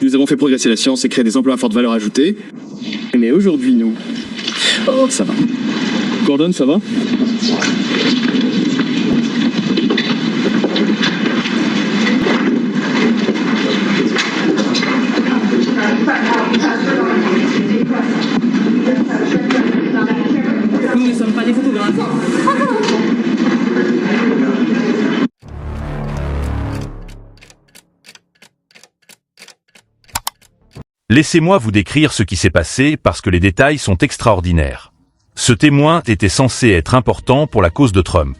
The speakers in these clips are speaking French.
Nous avons fait progresser la science et créé des emplois à forte valeur ajoutée. Mais aujourd'hui, nous... Oh, ça va. Gordon, ça va? Nous ne sommes pas des photographes. Laissez-moi vous décrire ce qui s'est passé parce que les détails sont extraordinaires. Ce témoin était censé être important pour la cause de Trump.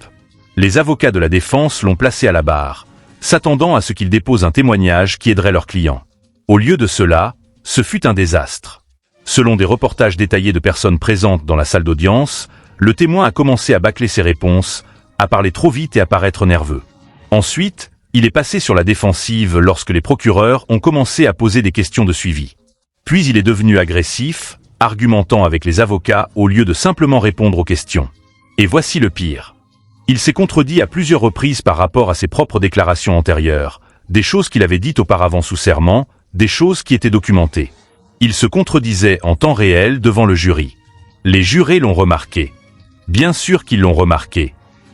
Les avocats de la défense l'ont placé à la barre, s'attendant à ce qu'il dépose un témoignage qui aiderait leurs clients. Au lieu de cela, ce fut un désastre. Selon des reportages détaillés de personnes présentes dans la salle d'audience, le témoin a commencé à bâcler ses réponses, à parler trop vite et à paraître nerveux. Ensuite, il est passé sur la défensive lorsque les procureurs ont commencé à poser des questions de suivi. Puis il est devenu agressif, argumentant avec les avocats au lieu de simplement répondre aux questions. Et voici le pire. Il s'est contredit à plusieurs reprises par rapport à ses propres déclarations antérieures, des choses qu'il avait dites auparavant sous serment, des choses qui étaient documentées. Il se contredisait en temps réel devant le jury. Les jurés l'ont remarqué. Bien sûr qu'ils l'ont remarqué.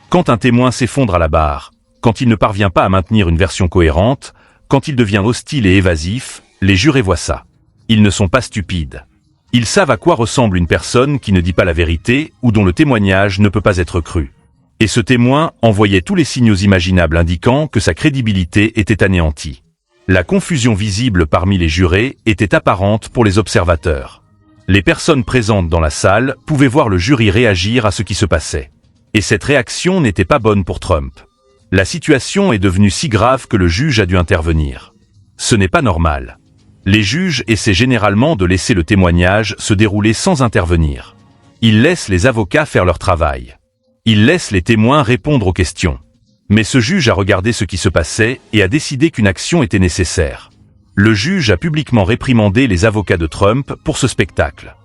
Quand un témoin s'effondre à la barre, quand il ne parvient pas à maintenir une version cohérente, quand il devient hostile et évasif, les jurés voient ça. Ils ne sont pas stupides. Ils savent à quoi ressemble une personne qui ne dit pas la vérité ou dont le témoignage ne peut pas être cru. Et ce témoin envoyait tous les signaux imaginables indiquant que sa crédibilité était anéantie. La confusion visible parmi les jurés était apparente pour les observateurs. Les personnes présentes dans la salle pouvaient voir le jury réagir à ce qui se passait. Et cette réaction n'était pas bonne pour Trump. La situation est devenue si grave que le juge a dû intervenir. Ce n'est pas normal. Les juges essaient généralement de laisser le témoignage se dérouler sans intervenir. Ils laissent les avocats faire leur travail. Ils laissent les témoins répondre aux questions. Mais ce juge a regardé ce qui se passait et a décidé qu'une action était nécessaire. Le juge a publiquement réprimandé les avocats de Trump pour ce spectacle.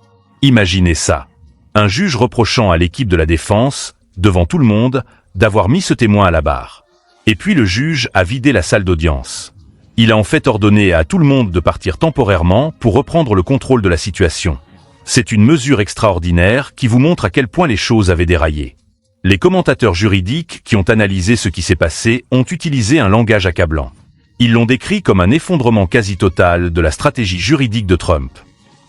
Imaginez ça. Un juge reprochant à l'équipe de la défense, devant tout le monde, d'avoir mis ce témoin à la barre. Et puis le juge a vidé la salle d'audience. Il a en fait ordonné à tout le monde de partir temporairement pour reprendre le contrôle de la situation. C'est une mesure extraordinaire qui vous montre à quel point les choses avaient déraillé. Les commentateurs juridiques qui ont analysé ce qui s'est passé ont utilisé un langage accablant. Ils l'ont décrit comme un effondrement quasi total de la stratégie juridique de Trump.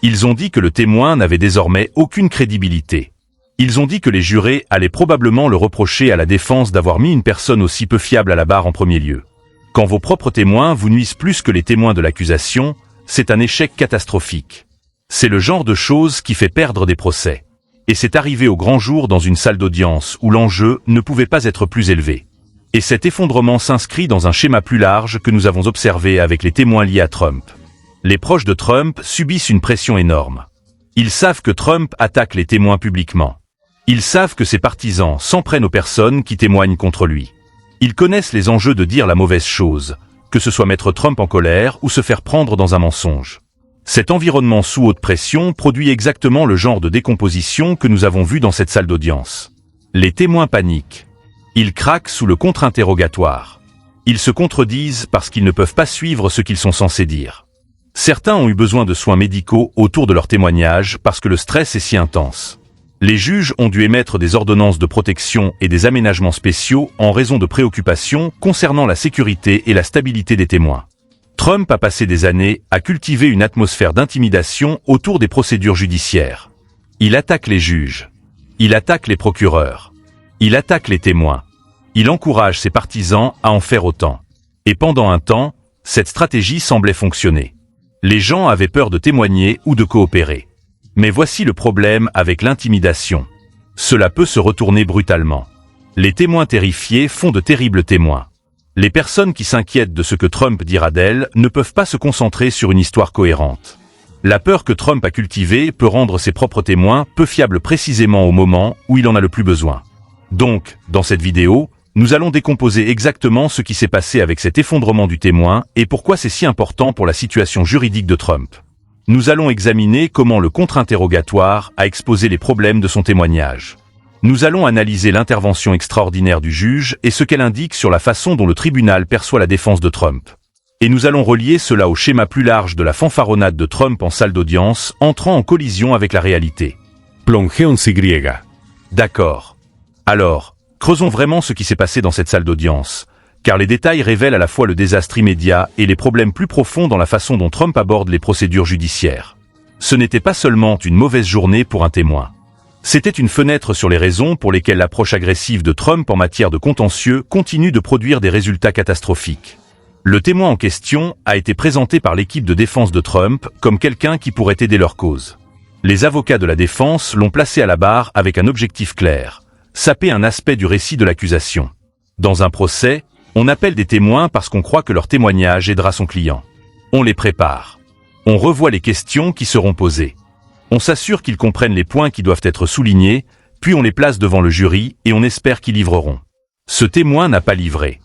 Ils ont dit que le témoin n'avait désormais aucune crédibilité. Ils ont dit que les jurés allaient probablement le reprocher à la défense d'avoir mis une personne aussi peu fiable à la barre en premier lieu. Quand vos propres témoins vous nuisent plus que les témoins de l'accusation, c'est un échec catastrophique. C'est le genre de chose qui fait perdre des procès. Et c'est arrivé au grand jour dans une salle d'audience où l'enjeu ne pouvait pas être plus élevé. Et cet effondrement s'inscrit dans un schéma plus large que nous avons observé avec les témoins liés à Trump. Les proches de Trump subissent une pression énorme. Ils savent que Trump attaque les témoins publiquement. Ils savent que ses partisans s'en prennent aux personnes qui témoignent contre lui. Ils connaissent les enjeux de dire la mauvaise chose, que ce soit mettre Trump en colère ou se faire prendre dans un mensonge. Cet environnement sous haute pression produit exactement le genre de décomposition que nous avons vu dans cette salle d'audience. Les témoins paniquent. Ils craquent sous le contre-interrogatoire. Ils se contredisent parce qu'ils ne peuvent pas suivre ce qu'ils sont censés dire. Certains ont eu besoin de soins médicaux autour de leur témoignage parce que le stress est si intense. Les juges ont dû émettre des ordonnances de protection et des aménagements spéciaux en raison de préoccupations concernant la sécurité et la stabilité des témoins. Trump a passé des années à cultiver une atmosphère d'intimidation autour des procédures judiciaires. Il attaque les juges. Il attaque les procureurs. Il attaque les témoins. Il encourage ses partisans à en faire autant. Et pendant un temps, cette stratégie semblait fonctionner. Les gens avaient peur de témoigner ou de coopérer. Mais voici le problème avec l'intimidation. Cela peut se retourner brutalement. Les témoins terrifiés font de terribles témoins. Les personnes qui s'inquiètent de ce que Trump dira d'elles ne peuvent pas se concentrer sur une histoire cohérente. La peur que Trump a cultivée peut rendre ses propres témoins peu fiables précisément au moment où il en a le plus besoin. Donc, dans cette vidéo, nous allons décomposer exactement ce qui s'est passé avec cet effondrement du témoin et pourquoi c'est si important pour la situation juridique de Trump. Nous allons examiner comment le contre-interrogatoire a exposé les problèmes de son témoignage. Nous allons analyser l'intervention extraordinaire du juge et ce qu'elle indique sur la façon dont le tribunal perçoit la défense de Trump. Et nous allons relier cela au schéma plus large de la fanfaronnade de Trump en salle d'audience, entrant en collision avec la réalité. Plongeons Y. D'accord. Alors, creusons vraiment ce qui s'est passé dans cette salle d'audience, car les détails révèlent à la fois le désastre immédiat et les problèmes plus profonds dans la façon dont Trump aborde les procédures judiciaires. Ce n'était pas seulement une mauvaise journée pour un témoin. C'était une fenêtre sur les raisons pour lesquelles l'approche agressive de Trump en matière de contentieux continue de produire des résultats catastrophiques. Le témoin en question a été présenté par l'équipe de défense de Trump comme quelqu'un qui pourrait aider leur cause. Les avocats de la défense l'ont placé à la barre avec un objectif clair, saper un aspect du récit de l'accusation. Dans un procès, on appelle des témoins parce qu'on croit que leur témoignage aidera son client. On les prépare. On revoit les questions qui seront posées. On s'assure qu'ils comprennent les points qui doivent être soulignés, puis on les place devant le jury et on espère qu'ils livreront. Ce témoin n'a pas livré.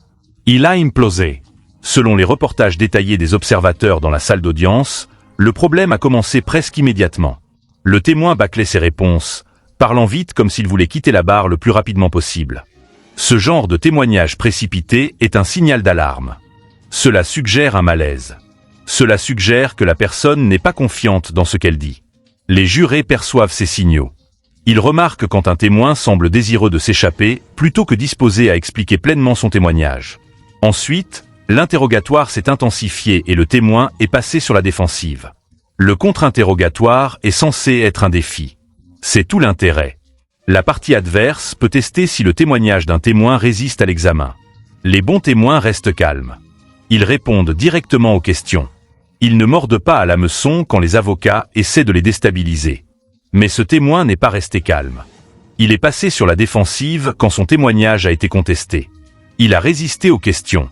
Il a implosé. Selon les reportages détaillés des observateurs dans la salle d'audience, le problème a commencé presque immédiatement. Le témoin bâclait ses réponses, parlant vite comme s'il voulait quitter la barre le plus rapidement possible. Ce genre de témoignage précipité est un signal d'alarme. Cela suggère un malaise. Cela suggère que la personne n'est pas confiante dans ce qu'elle dit. Les jurés perçoivent ces signaux. Ils remarquent quand un témoin semble désireux de s'échapper plutôt que disposé à expliquer pleinement son témoignage. Ensuite, l'interrogatoire s'est intensifié et le témoin est passé sur la défensive. Le contre-interrogatoire est censé être un défi. C'est tout l'intérêt. La partie adverse peut tester si le témoignage d'un témoin résiste à l'examen. Les bons témoins restent calmes. Ils répondent directement aux questions. Ils ne mordent pas à l'hameçon quand les avocats essaient de les déstabiliser. Mais ce témoin n'est pas resté calme. Il est passé sur la défensive quand son témoignage a été contesté. Il a résisté aux questions.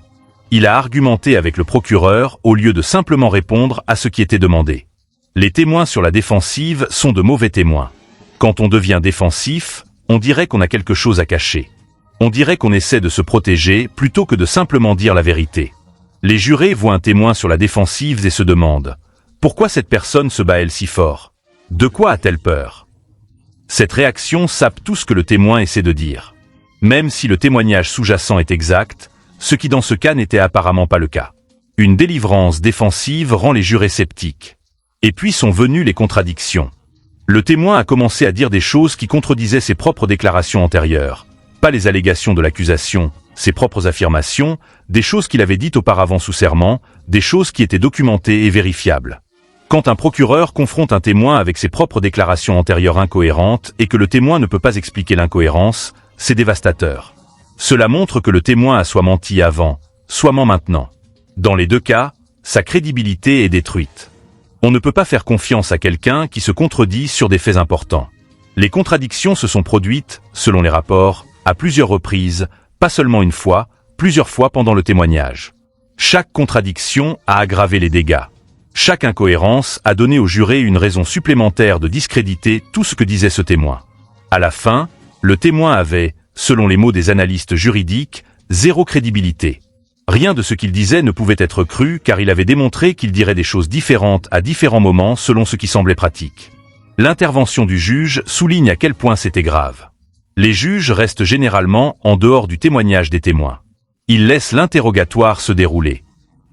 Il a argumenté avec le procureur au lieu de simplement répondre à ce qui était demandé. Les témoins sur la défensive sont de mauvais témoins. Quand on devient défensif, on dirait qu'on a quelque chose à cacher. On dirait qu'on essaie de se protéger plutôt que de simplement dire la vérité. Les jurés voient un témoin sur la défensive et se demandent « Pourquoi cette personne se bat elle si fort ? De quoi a-t-elle peur ?» Cette réaction sape tout ce que le témoin essaie de dire. Même si le témoignage sous-jacent est exact, ce qui dans ce cas n'était apparemment pas le cas. Une délivrance défensive rend les jurés sceptiques. Et puis sont venues les contradictions. Le témoin a commencé à dire des choses qui contredisaient ses propres déclarations antérieures, pas les allégations de l'accusation, ses propres affirmations, des choses qu'il avait dites auparavant sous serment, des choses qui étaient documentées et vérifiables. Quand un procureur confronte un témoin avec ses propres déclarations antérieures incohérentes et que le témoin ne peut pas expliquer l'incohérence, c'est dévastateur. Cela montre que le témoin a soit menti avant, soit ment maintenant. Dans les deux cas, sa crédibilité est détruite. On ne peut pas faire confiance à quelqu'un qui se contredit sur des faits importants. Les contradictions se sont produites, selon les rapports, à plusieurs reprises, pas seulement une fois, plusieurs fois pendant le témoignage. Chaque contradiction a aggravé les dégâts. Chaque incohérence a donné au juré une raison supplémentaire de discréditer tout ce que disait ce témoin. À la fin, le témoin avait, selon les mots des analystes juridiques, zéro crédibilité. Rien de ce qu'il disait ne pouvait être cru car il avait démontré qu'il dirait des choses différentes à différents moments selon ce qui semblait pratique. L'intervention du juge souligne à quel point c'était grave. Les juges restent généralement en dehors du témoignage des témoins. Ils laissent l'interrogatoire se dérouler.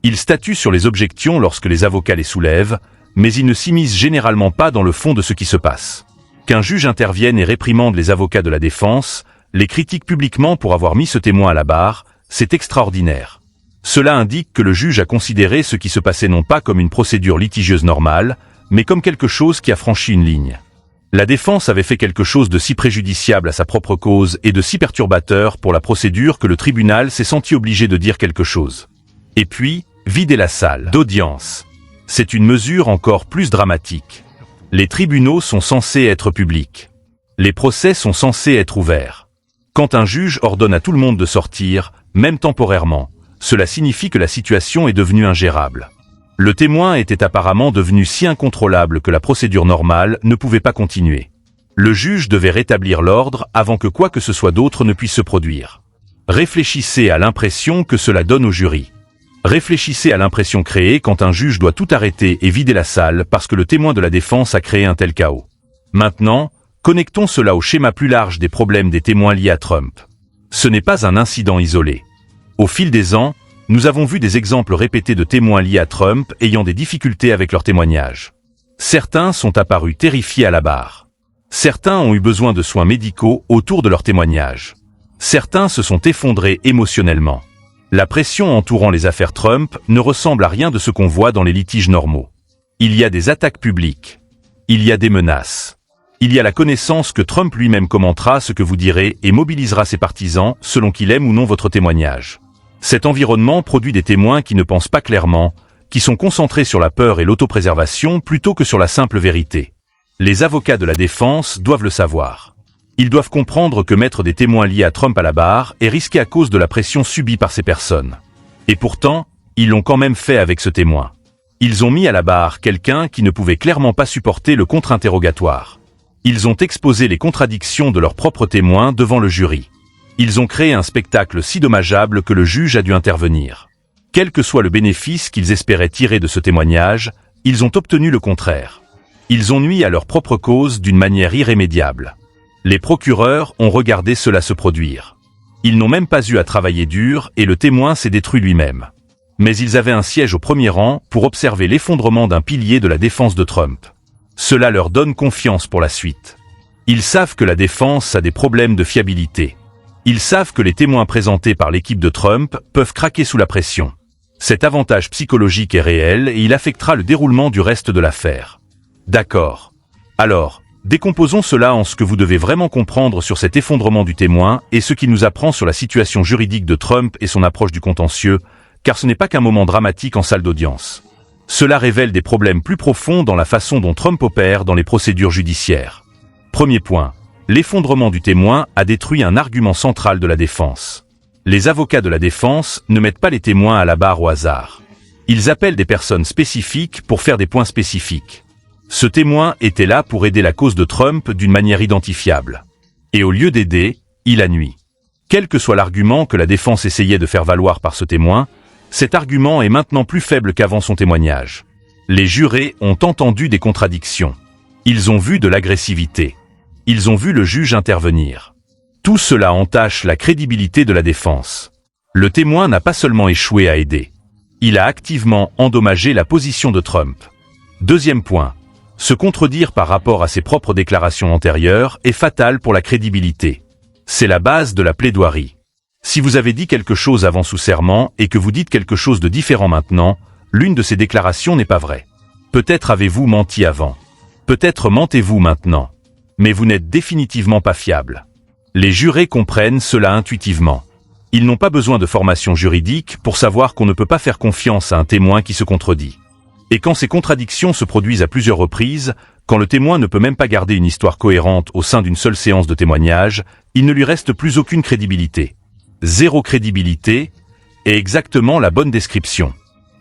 Ils statuent sur les objections lorsque les avocats les soulèvent, mais ils ne s'immiscent généralement pas dans le fond de ce qui se passe. Qu'un juge intervienne et réprimande les avocats de la défense, les critique publiquement pour avoir mis ce témoin à la barre, c'est extraordinaire. Cela indique que le juge a considéré ce qui se passait non pas comme une procédure litigieuse normale, mais comme quelque chose qui a franchi une ligne. La défense avait fait quelque chose de si préjudiciable à sa propre cause et de si perturbateur pour la procédure que le tribunal s'est senti obligé de dire quelque chose. Et puis, vider la salle d'audience. C'est une mesure encore plus dramatique. Les tribunaux sont censés être publics. Les procès sont censés être ouverts. Quand un juge ordonne à tout le monde de sortir, même temporairement, cela signifie que la situation est devenue ingérable. Le témoin était apparemment devenu si incontrôlable que la procédure normale ne pouvait pas continuer. Le juge devait rétablir l'ordre avant que quoi que ce soit d'autre ne puisse se produire. Réfléchissez à l'impression que cela donne au jury. Réfléchissez à l'impression créée quand un juge doit tout arrêter et vider la salle parce que le témoin de la défense a créé un tel chaos. Maintenant, connectons cela au schéma plus large des problèmes des témoins liés à Trump. Ce n'est pas un incident isolé. Au fil des ans, Nous avons vu des exemples répétés de témoins liés à Trump ayant des difficultés avec leurs témoignages. Certains sont apparus terrifiés à la barre. Certains ont eu besoin de soins médicaux autour de leur témoignage. Certains se sont effondrés émotionnellement. La pression entourant les affaires Trump ne ressemble à rien de ce qu'on voit dans les litiges normaux. Il y a des attaques publiques. Il y a des menaces. Il y a la connaissance que Trump lui-même commentera ce que vous direz et mobilisera ses partisans selon qu'il aime ou non votre témoignage. Cet environnement produit des témoins qui ne pensent pas clairement, qui sont concentrés sur la peur et l'autopréservation plutôt que sur la simple vérité. Les avocats de la défense doivent le savoir. Ils doivent comprendre que mettre des témoins liés à Trump à la barre est risqué à cause de la pression subie par ces personnes. Et pourtant, ils l'ont quand même fait avec ce témoin. Ils ont mis à la barre quelqu'un qui ne pouvait clairement pas supporter le contre-interrogatoire. Ils ont exposé les contradictions de leurs propres témoins devant le jury. Ils ont créé un spectacle si dommageable que le juge a dû intervenir. Quel que soit le bénéfice qu'ils espéraient tirer de ce témoignage, ils ont obtenu le contraire. Ils ont nui à leur propre cause d'une manière irrémédiable. Les procureurs ont regardé cela se produire. Ils n'ont même pas eu à travailler dur et le témoin s'est détruit lui-même. Mais ils avaient un siège au premier rang pour observer l'effondrement d'un pilier de la défense de Trump. Cela leur donne confiance pour la suite. Ils savent que la défense a des problèmes de fiabilité. Ils savent que les témoins présentés par l'équipe de Trump peuvent craquer sous la pression. Cet avantage psychologique est réel et il affectera le déroulement du reste de l'affaire. D'accord. Alors, décomposons cela en ce que vous devez vraiment comprendre sur cet effondrement du témoin et ce qu'il nous apprend sur la situation juridique de Trump et son approche du contentieux, car ce n'est pas qu'un moment dramatique en salle d'audience. Cela révèle des problèmes plus profonds dans la façon dont Trump opère dans les procédures judiciaires. Premier point, l'effondrement du témoin a détruit un argument central de la défense. Les avocats de la défense ne mettent pas les témoins à la barre au hasard. Ils appellent des personnes spécifiques pour faire des points spécifiques. Ce témoin était là pour aider la cause de Trump d'une manière identifiable. Et au lieu d'aider, il a nui. Quel que soit l'argument que la défense essayait de faire valoir par ce témoin, cet argument est maintenant plus faible qu'avant son témoignage. Les jurés ont entendu des contradictions. Ils ont vu de l'agressivité. Ils ont vu le juge intervenir. Tout cela entache la crédibilité de la défense. Le témoin n'a pas seulement échoué à aider. Il a activement endommagé la position de Trump. Deuxième point. Se contredire par rapport à ses propres déclarations antérieures est fatal pour la crédibilité. C'est la base de la plaidoirie. Si vous avez dit quelque chose avant sous serment et que vous dites quelque chose de différent maintenant, l'une de ces déclarations n'est pas vraie. Peut-être avez-vous menti avant. Peut-être mentez-vous maintenant. Mais vous n'êtes définitivement pas fiable. Les jurés comprennent cela intuitivement. Ils n'ont pas besoin de formation juridique pour savoir qu'on ne peut pas faire confiance à un témoin qui se contredit. Et quand ces contradictions se produisent à plusieurs reprises, quand le témoin ne peut même pas garder une histoire cohérente au sein d'une seule séance de témoignage, il ne lui reste plus aucune crédibilité. Zéro crédibilité est exactement la bonne description.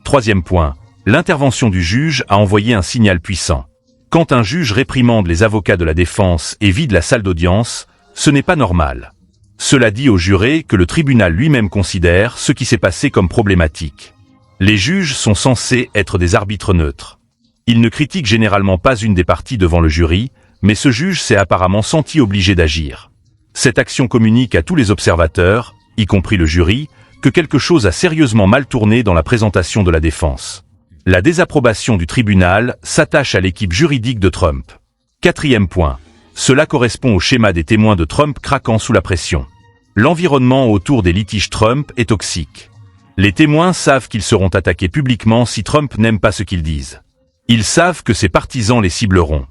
Troisième point, l'intervention du juge a envoyé un signal puissant. Quand un juge réprimande les avocats de la défense et vide la salle d'audience, ce n'est pas normal. Cela dit aux jurés que le tribunal lui-même considère ce qui s'est passé comme problématique. Les juges sont censés être des arbitres neutres. Ils ne critiquent généralement pas une des parties devant le jury, mais ce juge s'est apparemment senti obligé d'agir. Cette action communique à tous les observateurs, y compris le jury, que quelque chose a sérieusement mal tourné dans la présentation de la défense. La désapprobation du tribunal s'attache à l'équipe juridique de Trump. Quatrième point. Cela correspond au schéma des témoins de Trump craquant sous la pression. L'environnement autour des litiges Trump est toxique. Les témoins savent qu'ils seront attaqués publiquement si Trump n'aime pas ce qu'ils disent. Ils savent que ses partisans les cibleront.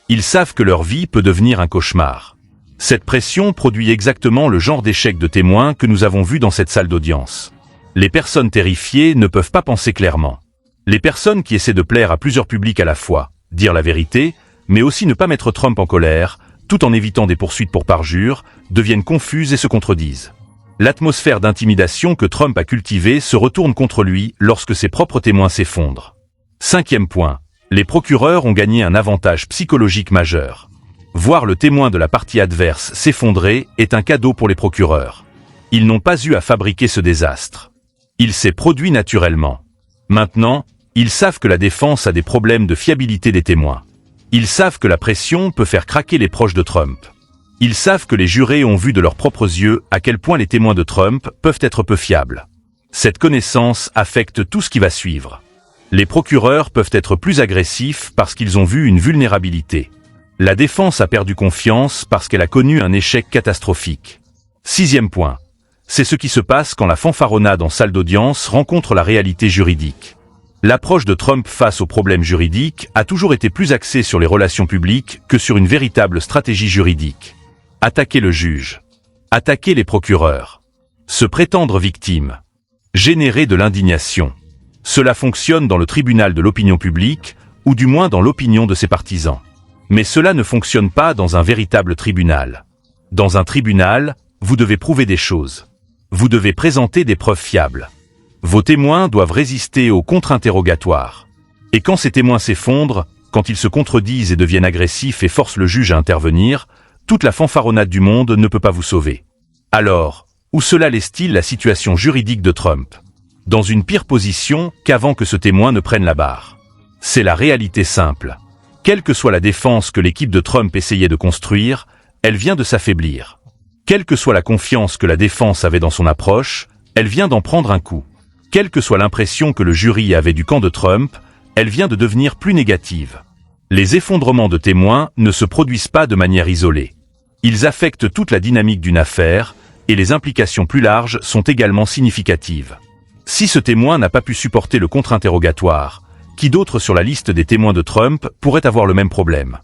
Ils savent que leur vie peut devenir un cauchemar. Cette pression produit exactement le genre d'échec de témoins que nous avons vu dans cette salle d'audience. Les personnes terrifiées ne peuvent pas penser clairement. Les personnes qui essaient de plaire à plusieurs publics à la fois, dire la vérité, mais aussi ne pas mettre Trump en colère, tout en évitant des poursuites pour parjure, deviennent confuses et se contredisent. L'atmosphère d'intimidation que Trump a cultivée se retourne contre lui lorsque ses propres témoins s'effondrent. Cinquième point. Les procureurs ont gagné un avantage psychologique majeur. Voir le témoin de la partie adverse s'effondrer est un cadeau pour les procureurs. Ils n'ont pas eu à fabriquer ce désastre. Il s'est produit naturellement. Maintenant, ils savent que la défense a des problèmes de fiabilité des témoins. Ils savent que la pression peut faire craquer les proches de Trump. Ils savent que les jurés ont vu de leurs propres yeux à quel point les témoins de Trump peuvent être peu fiables. Cette connaissance affecte tout ce qui va suivre. Les procureurs peuvent être plus agressifs parce qu'ils ont vu une vulnérabilité. La défense a perdu confiance parce qu'elle a connu un échec catastrophique. 6e point. C'est ce qui se passe quand la fanfaronnade en salle d'audience rencontre la réalité juridique. L'approche de Trump face aux problèmes juridiques a toujours été plus axée sur les relations publiques que sur une véritable stratégie juridique. Attaquer le juge. Attaquer les procureurs. Se prétendre victime. Générer de l'indignation. Cela fonctionne dans le tribunal de l'opinion publique, ou du moins dans l'opinion de ses partisans. Mais cela ne fonctionne pas dans un véritable tribunal. Dans un tribunal, vous devez prouver des choses. Vous devez présenter des preuves fiables. Vos témoins doivent résister au contre-interrogatoire. Et quand ces témoins s'effondrent, quand ils se contredisent et deviennent agressifs et forcent le juge à intervenir, toute la fanfaronnade du monde ne peut pas vous sauver. Alors, où cela laisse-t-il la situation juridique de Trump? Dans une pire position qu'avant que ce témoin ne prenne la barre. C'est la réalité simple. Quelle que soit la défense que l'équipe de Trump essayait de construire, elle vient de s'affaiblir. Quelle que soit la confiance que la défense avait dans son approche, elle vient d'en prendre un coup. Quelle que soit l'impression que le jury avait du camp de Trump, elle vient de devenir plus négative. Les effondrements de témoins ne se produisent pas de manière isolée. Ils affectent toute la dynamique d'une affaire, et les implications plus larges sont également significatives. Si ce témoin n'a pas pu supporter le contre-interrogatoire, qui d'autre sur la liste des témoins de Trump pourrait avoir le même problème?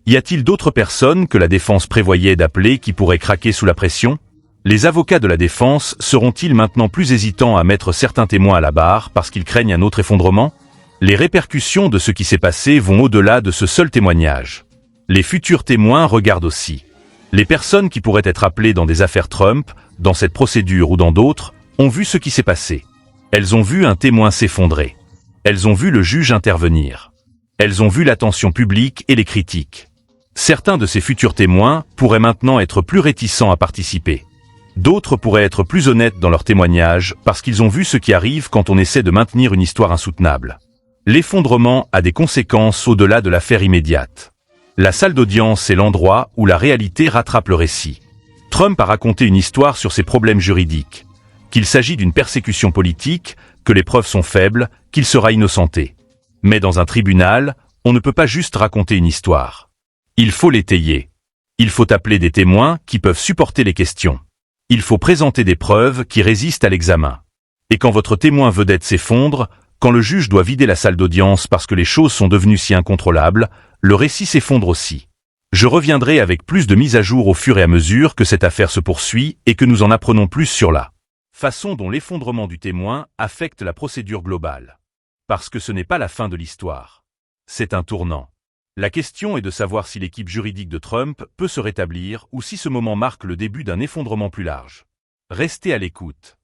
Y a-t-il d'autres personnes que la défense prévoyait d'appeler qui pourraient craquer sous la pression? Les avocats de la défense seront-ils maintenant plus hésitants à mettre certains témoins à la barre parce qu'ils craignent un autre effondrement? Les répercussions de ce qui s'est passé vont au-delà de ce seul témoignage. Les futurs témoins regardent aussi. Les personnes qui pourraient être appelées dans des affaires Trump, dans cette procédure ou dans d'autres, ont vu ce qui s'est passé. Elles ont vu un témoin s'effondrer. Elles ont vu le juge intervenir. Elles ont vu l'attention publique et les critiques. Certains de ces futurs témoins pourraient maintenant être plus réticents à participer. D'autres pourraient être plus honnêtes dans leur témoignage parce qu'ils ont vu ce qui arrive quand on essaie de maintenir une histoire insoutenable. L'effondrement a des conséquences au-delà de l'affaire immédiate. La salle d'audience est l'endroit où la réalité rattrape le récit. Trump a raconté une histoire sur ses problèmes juridiques, qu'il s'agit d'une persécution politique, que les preuves sont faibles, qu'il sera innocenté. Mais dans un tribunal, on ne peut pas juste raconter une histoire. Il faut l'étayer. Il faut appeler des témoins qui peuvent supporter les questions. Il faut présenter des preuves qui résistent à l'examen. Et quand votre témoin vedette s'effondre, quand le juge doit vider la salle d'audience parce que les choses sont devenues si incontrôlables, le récit s'effondre aussi. Je reviendrai avec plus de mises à jour au fur et à mesure que cette affaire se poursuit et que nous en apprenons plus sur la façon dont l'effondrement du témoin affecte la procédure globale. Parce que ce n'est pas la fin de l'histoire. C'est un tournant. La question est de savoir si l'équipe juridique de Trump peut se rétablir ou si ce moment marque le début d'un effondrement plus large. Restez à l'écoute.